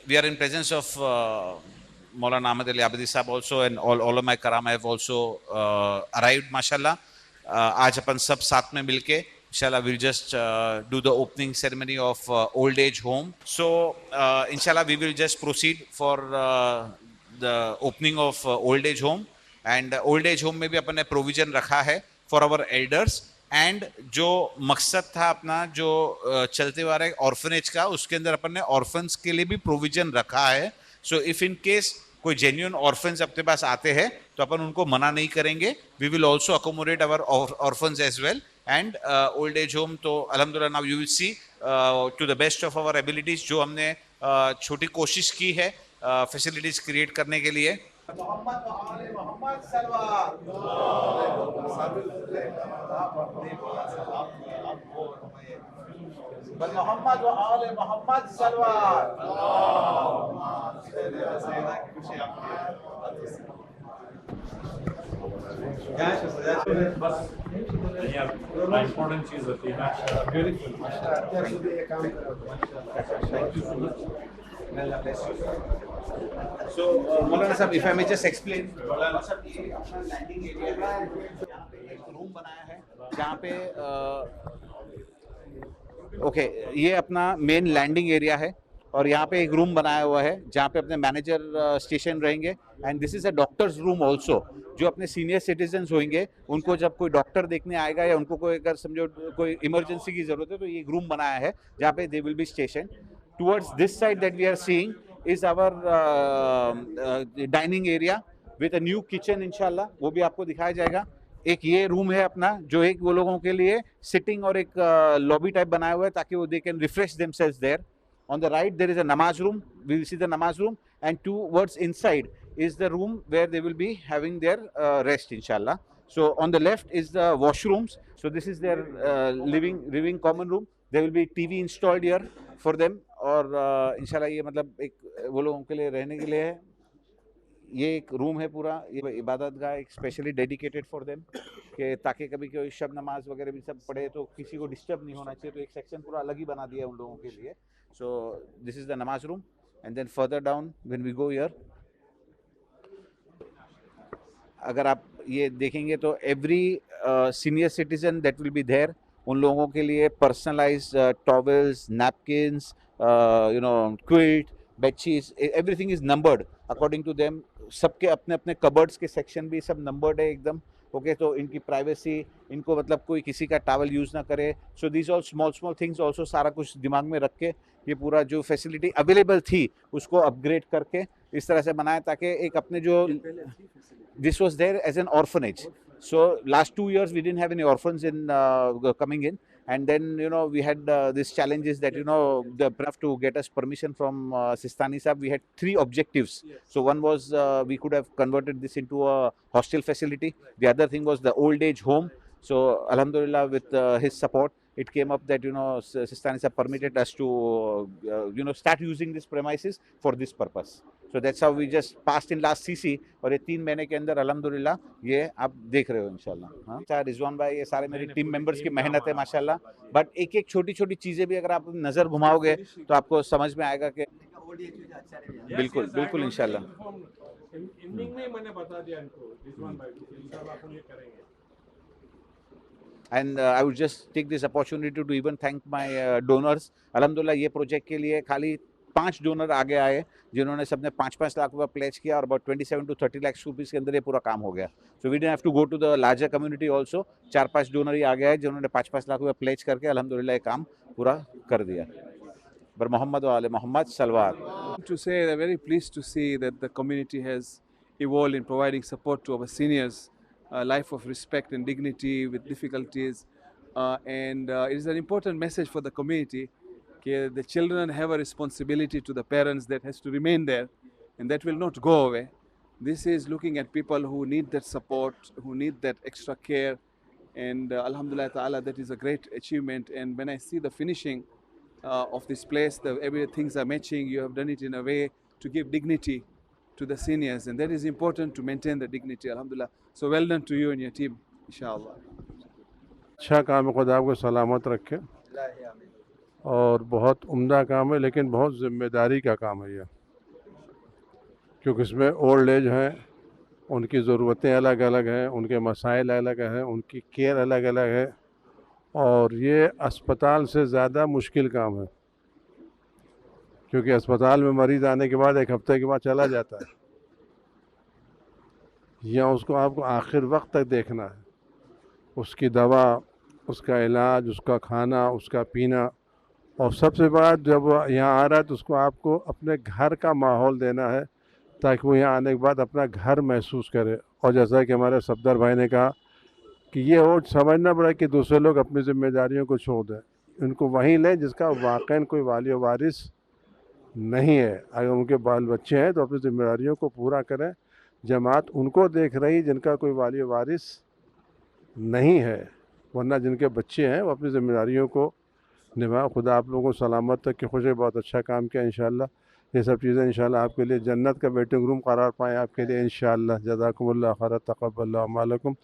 we are in presence of Maulana Ahmad Ali Abadi Sahab also, and all of my karam have also arrived, mashallah. आज अपन सब साथ में मिलके inshallah we'll just do the opening ceremony of old age home. So inshallah we will just proceed for the opening of old age home, and old age home में भी अपन ने provision रखा है for our elders. एंड जो मकसद था अपना जो चलते हुआ है ऑर्फनेज का, उसके अंदर अपन ने ऑर्फन्स के लिए भी प्रोविजन रखा है. सो इफ इन केस कोई जेन्युइन ऑर्फन्स अपने पास आते हैं तो अपन उनको मना नहीं करेंगे. We will also accommodate our orphans as well. And old age home तो अल्हम्दुलिल्लाह now you will see to the best of our abilities जो हमने छोटी कोशिश की है फैसिलिटीज क्रिएट करने के लिए. मोहम्मद व आले मोहम्मद सल्लल्लाहु मोहम्मद व आले मोहम्मद इंपॉर्टेंट चीज होती है. So, Maulana Sahab, if I may just explain, Maulana Sahab, ये अपना लैंडिंग एरिया है. यहाँ पे एक रूम बनाया है जहाँ पे ओके ये अपना मेन लैंडिंग एरिया है और यहाँ पे एक रूम बनाया हुआ है जहाँ पे अपने मैनेजर स्टेशन रहेंगे. And this is a doctor's room also. जो अपने सीनियर सिटीजन्स होंगे उनको जब कोई डॉक्टर देखने आएगा या उनको कोई अगर समझो कोई इमरजेंसी की ज़रूरत है तो ये एक रूम बनाया है जहाँ पे they will be station. Towards this side that we are seeing is our dining area with a new kitchen. इंशाल्लाह वो भी आपको दिखाया जाएगा. एक ये रूम है अपना जो एक वो लोगों के लिए सिटिंग और एक लॉबी टाइप बनाया हुआ है ताकि वो they can refresh themselves there. On the right there is a namaz room. We will see the नमाज room and towards inside is the room where they will be having their rest inshallah. So on the left is the washrooms. So this is their living common room. There will be TV installed here for them. और इंशाल्लाह ये मतलब एक वो लोगों के लिए रहने के लिए है. ये एक रूम है पूरा, ये इबादत गाह एक स्पेशली डेडिकेटेड फॉर देम कि ताकि कभी कोई शब नमाज वगैरह भी सब पढ़े तो किसी को डिस्टर्ब नहीं होना चाहिए. तो एक सेक्शन पूरा अलग ही बना दिया है उन लोगों के लिए. सो दिस इज़ द नमाज room. And then further down when we go here अगर आप ये देखेंगे तो every senior citizen that will be there उन लोगों के लिए personalised towels, napkins, quilt, bedsheets, everything is numbered according to them. सबके अपने अपने कबर्ड्स के सेक्शन भी सब नंबर्ड है एकदम. ओके तो इनकी प्राइवेसी, इनको मतलब कोई किसी का टावल यूज़ ना करे. So this all small things also सारा कुछ दिमाग में रख के ये पूरा जो फैसिलिटी अवेलेबल थी उसको अपग्रेड करके इस तरह से बनाया ताकि एक अपने जो this was there as an orphanage. So last 2 years we didn't have any orphans in coming in, and then we had these challenges that the have to get us permission from Sistani Sahab. We had 3 objectives. So one was we could have converted this into a hostel facility. The other thing was the old age home. So alhamdulillah with his support it came up that Sistani Sahab permitted us to start using this premises for this purpose. So that's how we just passed in last CC और ये 3 महीने के अंदर अल्हम्दुलिल्लाह ये आप देख रहे हो इंशाल्लाह. हाँ रिजवान भाई ये सारे मेरी टीम मेंबर्स की मेहनत है माशाल्लाह. बट एक एक छोटी छोटी चीज़ें भी अगर आप नज़र घुमाओगे तो आपको समझ में आएगा कि बिल्कुल बिल्कुल इंशाल्लाह. मैंने बता दिया इनको रिजवान भाई को इंशाल्लाह अपन ये करेंगे. And I would just take this opportunity to even thank my donors. अल्हम्दुलिल्लाह ये प्रोजेक्ट के लिए खाली 5 डोनर आगे आए जिन्होंने सबने 5-5 लाख रुपये प्लेज किया और अबाउट 27 to 30 लाख रुपीज़ के अंदर ये पूरा काम हो गया. So we didn't have to go to the larger community also. 4-5 donor ही आगे आए जिन्होंने 5-5 लाख रुपये प्लेज करके अल्हम्दुलिल्लाह ये काम पूरा कर दिया. पर मोहम्मद वाले Mohammad salwar. To say they're very pleased to see that the community has evolved in providing support to our seniors, a life of respect and dignity with difficulties, and it is an important message for the community that the children have a responsibility to the parents that has to remain there and that will not go away. This is looking at people who need that support, who need that extra care, and alhamdulillah ta'ala that is a great achievement. And when I see the finishing of this place, every things are matching. You have done it in a way to give dignity to the seniors, and that is important to maintain the dignity. Alhamdulillah. So well done to you and your team, inshallah. अच्छा काम है, खुदा आपको सलामत रखे. और बहुत उम्दा काम है, लेकिन बहुत ज़िम्मेदारी का काम है ये, क्योंकि इसमें ओल्ड एज हैं, उनकी ज़रूरतें अलग अलग हैं, उनके मसाइल अलग हैं, उनकी केयर अलग अलग है, और ये अस्पताल से ज़्यादा मुश्किल काम है, क्योंकि अस्पताल में मरीज़ आने के बाद 1 हफ्ते के बाद चला जाता है, या उसको आपको आखिर वक्त तक देखना है, उसकी दवा, उसका इलाज, उसका खाना, उसका पीना, और सबसे बड़ा जब यहाँ आ रहा है तो उसको आपको अपने घर का माहौल देना है, ताकि वो यहाँ आने के बाद अपना घर महसूस करे। और जैसा कि हमारे सफदर भाई ने कहा कि ये हो समझना पड़ा कि दूसरे लोग अपनी जिम्मेदारियों को छोड़ दें, उनको वहीं लें जिसका वाकई कोई वाली वारिस नहीं है। अगर उनके बाल बच्चे हैं तो अपनी जिम्मेदारियों को पूरा करें। जमात उनको देख रही जिनका कोई वाली वारिस नहीं है, वरना जिनके बच्चे हैं वो अपनी जिम्मेदारियों को निभा। खुदा आप लोगों को सलामत तक कि खुश है, बहुत अच्छा काम किया इंशाल्लाह। ये सब चीज़ें इंशाल्लाह आपके लिए जन्नत का वेटिंग रूम करार पाएँ आपके लिए इंशाल्लाह। जज़ाकुमुल्लाह खैर, तक़ब्बलल्लाहु अमालकुम।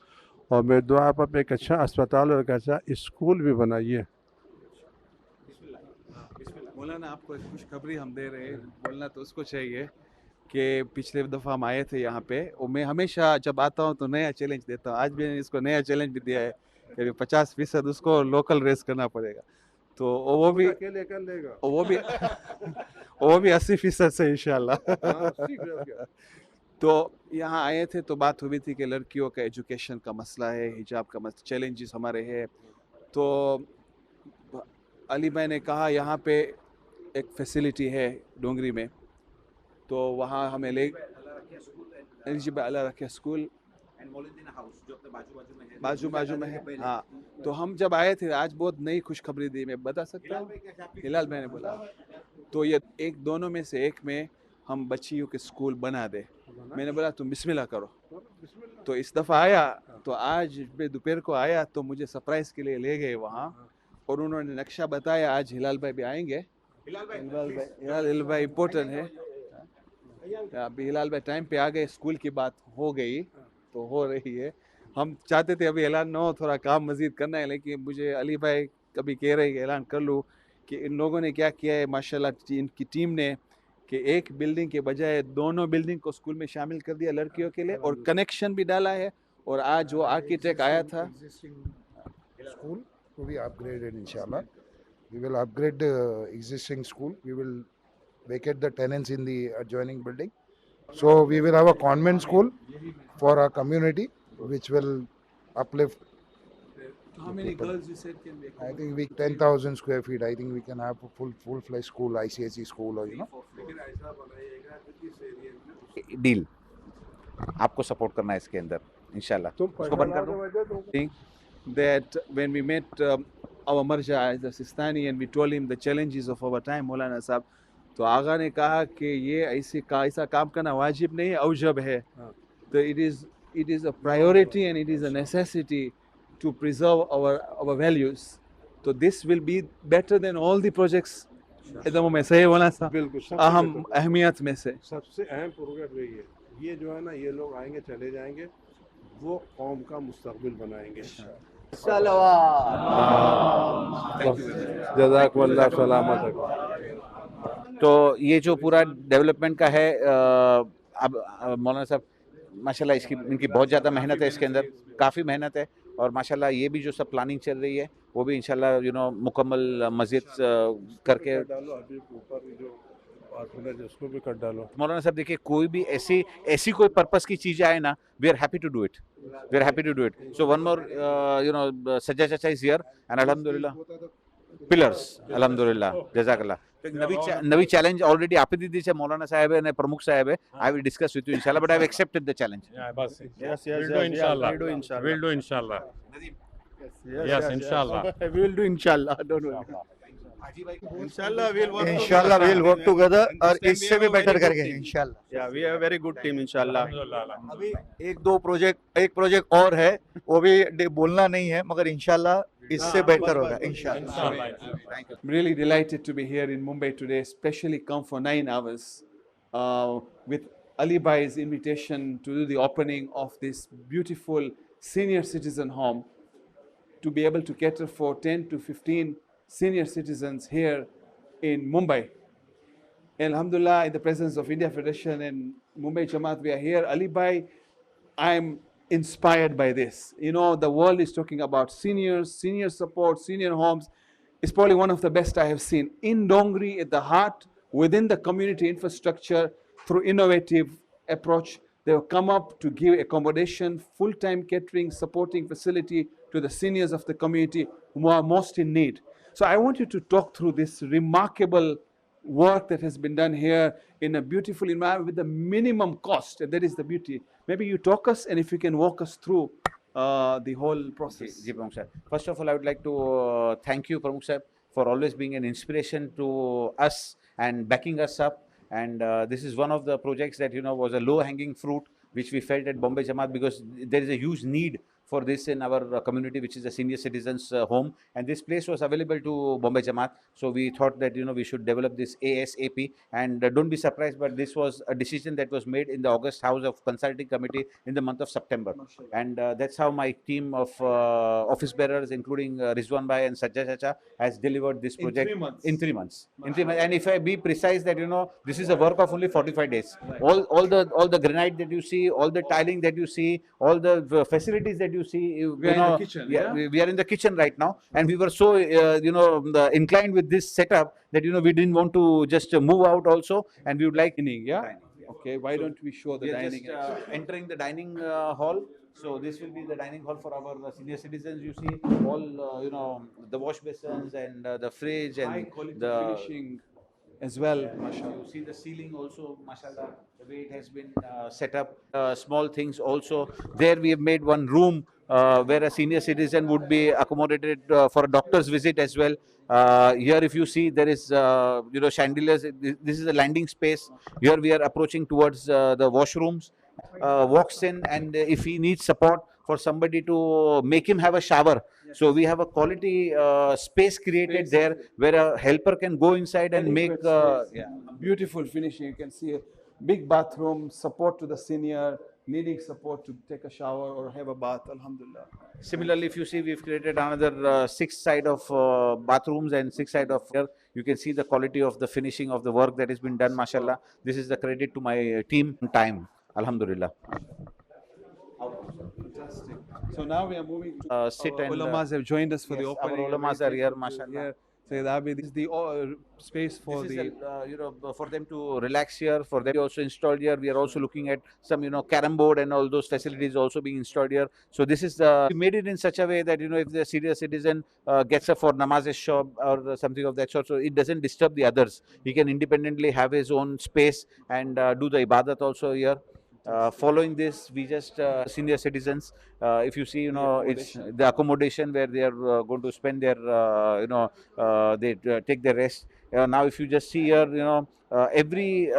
और मेरी दुआ आप एक अच्छा अस्पताल और एक अच्छा स्कूल भी बनाइए। मौलाना आपको एक खुशखबरी हम दे रहे हैं, बोलना तो उसको चाहिए कि पिछले दफ़ा हम आए थे यहाँ पे, और मैं हमेशा जब आता हूँ तो नया चैलेंज देता हूँ। आज भी इसको नया चैलेंज भी दिया है कि 50% उसको लोकल रेस करना पड़ेगा, तो वो भी अकेले कर लेगा। वो भी वो भी 80% से इंशाल्लाह। तो यहाँ आए थे तो बात हुई थी कि लड़कियों का एजुकेशन का मसला है, हिजाब का मसला, चैलेंजेस हमारे हैं। तो अली भाई ने कहा यहाँ पे एक फैसिलिटी है डोंगरी में, तो वहाँ हमें ले एलिजिबल अला रखिया स्कूल बाजू में है। हाँ, तो हम जब आए थे आज बहुत नई खुशखबरी दी, मैं बता सकता हूँ। हिलाल भाई ने बोला तो ये एक दोनों में से एक में हम बच्चियों के स्कूल बना दे। मैंने बोला तुम बिस्मिल्लाह करो। तो इस दफ़ा आया, तो आज मैं दोपहर को आया तो मुझे सरप्राइज़ के लिए ले गए वहाँ, और उन्होंने नक्शा बताया। आज हिलाल भाई भी आएंगे। हिलाल भाई इम्पोर्टेंट है। अभी हिलाल भाई टाइम पे आ गए, स्कूल की बात हो गई तो हो रही है। हम चाहते थे अभी ऐलान ना हो, थोड़ा काम मज़ीद करना है, लेकिन मुझे अली भाई कभी कह रहे कि ऐलान कर लूँ कि इन लोगों ने क्या किया है माशाल्लाह इनकी टीम ने, कि एक बिल्डिंग के बजाय दोनों बिल्डिंग को स्कूल में शामिल कर दिया लड़कियों के लिए, और कनेक्शन भी डाला है। और आज वो आर्किटेक्ट आया था। School to be upgraded inshallah. We will upgrade the existing school. We will vacate the tenants in the adjoining building. So we will have a convent school for our community, which will uplift. How many girls you said can be? I think we 10,000 square feet. I think we can have a full-fledged school, ICSE school, or deal आपको support करना है इसके अंदर इंशाल्लाह। उसको बंद कर दो। That when we met our Marja as a Sistani and we told him the challenges of our time, Maulana Sahab, तो आगा ने कहा कि ये ऐसा काम करना वाजिब नहीं है, औजब है। तो it is a priority and it is a necessity to preserve our values. So this will be better than all the projects at the moment. सही बोला साहब, बिल्कुल अहम अहमियत में से सबसे अहम प्रोग्रेस वही है। ये जो है ना, ये लोग आएंगे चले जाएंगे, वो कौम का मुस्तकबिल बनाएंगे। जज़ाकल्लाह सलामत। तो ये जो पूरा डेवलपमेंट का है, अब मौलाना साहब माशाल्लाह इसकी इनकी बहुत ज़्यादा मेहनत है, इसके अंदर काफ़ी मेहनत है। और माशाल्लाह ये भी जो सब प्लानिंग चल रही है वो भी इंशाल्लाह मुकम्मल मस्जिद करके डालो अभी ऊपर जो उसको भी कट डालो। मौलाना साहब देखिए, कोई भी ऐसी कोई पर्पस की चीज़ आए ना, we are happy to do it, we are happy to do it. So one more Sajja चाचा इज हियर एंड अल्हम्दुलिल्लाह पिलर्स अल्हम्दुलिल्लाह जज़ाकल्लाह। नवी चैलेंज ऑलरेडी आप ही दी मौलाना साहब है, प्रमुख साहब है। I will discuss with you inshallah, but I have accepted the challenge. Yes, we'll do inshallah. We'll do inshallah. Yes, inshallah. We will do inshallah. Don't worry. Inshallah we'll work Inshallah we'll work together और इससे भी better करेंगे इंशाल्लाह। Yeah, we have a very good team inshallah. अभी एक project और है, वो भी बोलना नहीं है, मगर इंशाल्लाह इससे बेहतर होगा इंशाल्लाह। I'm really delighted to be here in Mumbai today, especially come for 9 hours with Ali Bhai's invitation to do the opening of this beautiful senior citizen home, to be able to cater for 10 to 15 senior citizens here in Mumbai. Alhamdulillah, in the presence of India Federation and Mumbai Jamaat, we are here. Ali Bhai, I'm inspired by this. You know, the world is talking about seniors, senior support, senior homes. It's probably one of the best I have seen. In Dongri, at the heart, within the community infrastructure, through innovative approach, they have come up to give accommodation, full-time catering, supporting facility to the seniors of the community who are most in need. So I want you to talk through this remarkable work that has been done here in a beautiful environment with the minimum cost, and that is the beauty. Maybe you talk us, and if you can walk us through the whole process. Ji, Pramukh sir. First of all, I would like to thank you, Pramukh sir, for always being an inspiration to us and backing us up. And this is one of the projects that was a low-hanging fruit, which we felt at Bombay Jamaat, because there is a huge need for this in our community, which is a senior citizens home, and this place was available to Bombay Jamaat. So we thought that we should develop this ASAP, and don't be surprised, but this was a decision that was made in the August House of Consulting Committee in the month of September. And that's how my team of office bearers, including Rizwan Bhai and Sajjad Chacha, has delivered this project in 3 months. In 3 months. And if I be precise, that this is a work of only 45 days. All the granite that you see, all the tiling that you see, all the facilities that you see, We are in the kitchen, yeah? we are in the kitchen right now, and we were so inclined with this setup that we didn't want to just move out also, and we would like Dining, yeah? Dining, yeah. Okay, why don't we show the we are dining? just entering the dining hall. So this will be the dining hall for our senior citizens. You see all the wash basins and the fridge High and quality the finishing as well, mashallah. you see the ceiling also, mashallah, the way it has been set up. Small things also. There we have made one room where a senior citizen would be accommodated for a doctor's visit as well. Here, if you see, there is chandeliers. This is a landing space. Here we are approaching towards the washrooms. Walks in, and if he needs support for somebody to make him have a shower, so we have a quality space created there where a helper can go inside and make Beautiful finishing. You can see a big bathroom, support to the senior needing support to take a shower or have a bath. Alhamdulillah. Similarly, if you see, we've created another 6 side of bathrooms and 6 side of here. You can see the quality of the finishing of the work that has been done, mashallah. This is the credit to my team. Time, alhamdulillah. Fantastic. So now we are moving to Sit our and ulamas have joined us for the yes, our opening. ulamas are here, mashallah. Here. Sayyid Abid, this is the space for This the is for them to relax here. For them also installed here. We are also looking at some carom board and all those facilities also being installed here. So this is we made it in such a way that if the senior citizen gets up for namaz shop or something of that sort, so it doesn't disturb the others. He can independently have his own space and do the ibadat also here. Following this, we just senior citizens. If you see, it's the accommodation where they are going to spend their, they take their rest. Now, if you just see here, every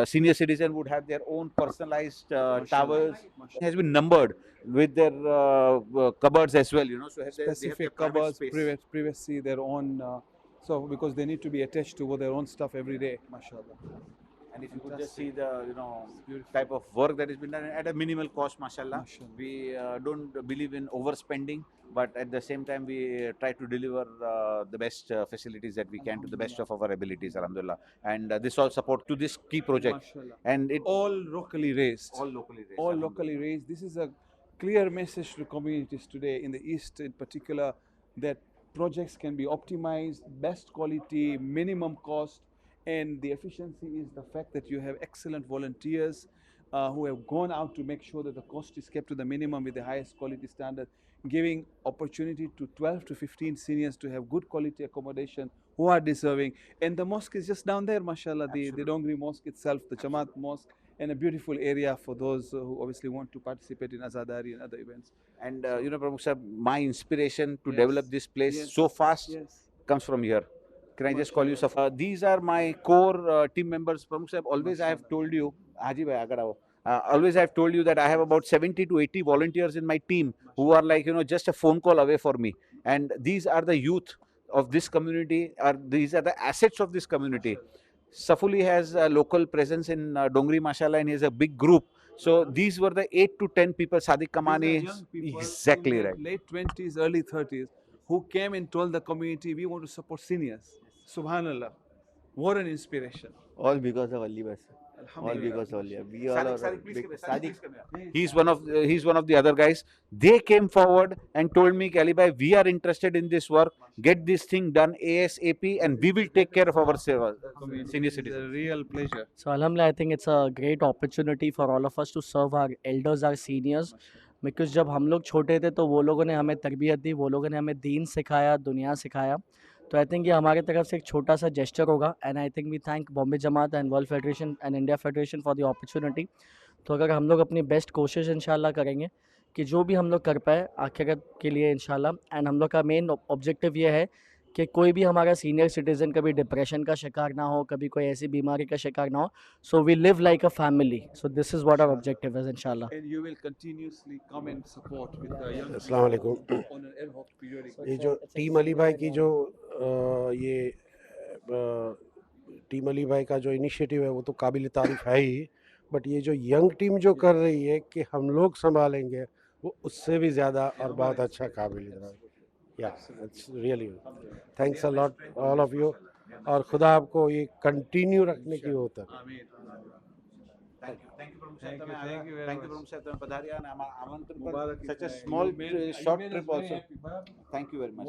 senior citizen would have their own personalized towels. It has been numbered with their cupboards as well. So they have their specific private cupboards, space. privacy, their own. So because they need to be attached to their own stuff every day, mashallah. And if you could just see the type of work that has been done at a minimal cost, mashallah. We don't believe in overspending, but at the same time we try to deliver the best facilities that we can to the best of our abilities, alhamdulillah. And this all support to this key project. Mashallah. And it All locally raised. all locally raised. All alhamdulillah. locally raised. This is a clear message to communities today in the East in particular that projects can be optimized, best quality, minimum cost, and the efficiency is the fact that you have excellent volunteers who have gone out to make sure that the cost is kept to the minimum with the highest quality standard, giving opportunity to 12 to 15 seniors to have good quality accommodation who are deserving. And the mosque is just down there, mashallah, the Dongri Mosque itself, the Jamaat Mosque, and a beautiful area for those who obviously want to participate in Azadari and other events. And Pramukh sir, my inspiration to Yes. develop this place Yes. so fast Yes. comes from here. Can I just call you Safar? These are my core team members. Pramukh sir, always I have told you, Haji bhai, agar aao. Always I have told you that I have about 70 to 80 volunteers in my team who are like, just a phone call away for me. And these are the youth of this community, these are the assets of this community. Safuli has a local presence in Dongri, mashallah, and he has a big group. So these were the 8 to 10 people, Sadiq Kamani, These are young people exactly in their right. late 20s, early 30s, who came and told the community, we want to support seniors. Subhanallah. What an inspiration. All because of Ali bhai. All Alhamdulillah. because of Ali. We all are big Sadiq. He's one of the other guys. They came forward and told me, Ali bhai, we are interested in this work. Get this thing done ASAP, and we will take care of our senior It's a citizens. real pleasure. So Alhamdulillah, I think it's a great opportunity for all of us to serve our elders, our seniors. Because जब हम लोग छोटे थे तो वो लोगों ने हमें तरबियत दी, वो लोगों ने हमें दीन सिखाया, दुनिया सिखाया. तो आई थिंक ये हमारे तरफ से एक छोटा सा जेस्चर होगा. And I think we thank Bombay Jamaat and world federation and India federation for the opportunity. तो अगर हम लोग अपनी बेस्ट कोशिश इंशाल्लाह करेंगे कि जो भी हम लोग कर पाए आखिरत के लिए इंशाल्लाह. एंड हम लोग का मेन ऑब्जेक्टिव ये है कि कोई भी हमारा सीनियर सिटीज़न कभी डिप्रेशन का शिकार ना हो, कभी कोई ऐसी बीमारी का शिकार ना हो. So we live like a family. So this is what our objective is इंशाल्लाह. And you will continuously come and support with the young अस्सलाम वालेकुम. on an ad hoc periodic ये जो टीम अली भाई की जो ये टीम अली भाई का जो इनिशिएटिव है वो तो काबिल तारीफ़ है ही, बट ये जो यंग टीम जो कर रही है कि हम लोग संभालेंगे वो उससे भी ज़्यादा और बहुत अच्छा काबिल तारीफ़. या it's really thanks a lot all of you, और खुदा आपको ये कंटिन्यू रखने की होता है. Thank you. Thank you, Prabhu Sahib. Thank you, thank you very Thank you, much. Prabhu Sahib. તમે પધાર્યા અને આમાં આમંત્રણ પર Mubarak such a is- small you made short us trip very also. happy. Thank you very much.